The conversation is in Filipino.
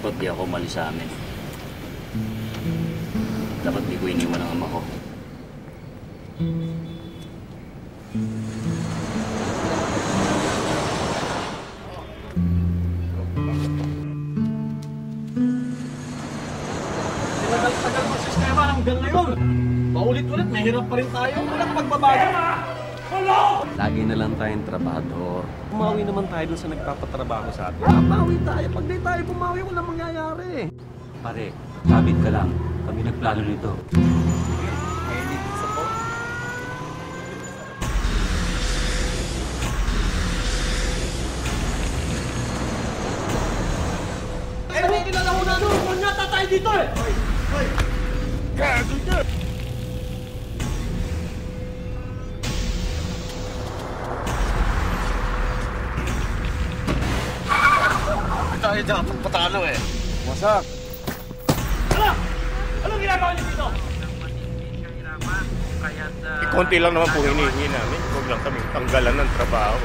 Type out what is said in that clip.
Dapat di ako umalis sa amin. Dapat di ko iniwan ang ama ko. Tagal ng sistema hanggang ngayon. Paulit-ulit, may hirap pa rin tayo. Walang pagbabago. Lagi na lang tayong trabador. Pumawi naman tayo dun sa nagpapatrabaho sa atin. Pumawi tayo. Pag di tayo pumawi, walang mangyayari. Pare, sabit ka lang. Kami nagplano nito. May kilala ko na doon. Kung nata tayo dito eh. Gago niya. Tayo dapat patalo eh. Wasak! Anong ginagawa niyo dito? Konti lang naman po hinihingi namin. Huwag lang kami tanggalan ng trabaho.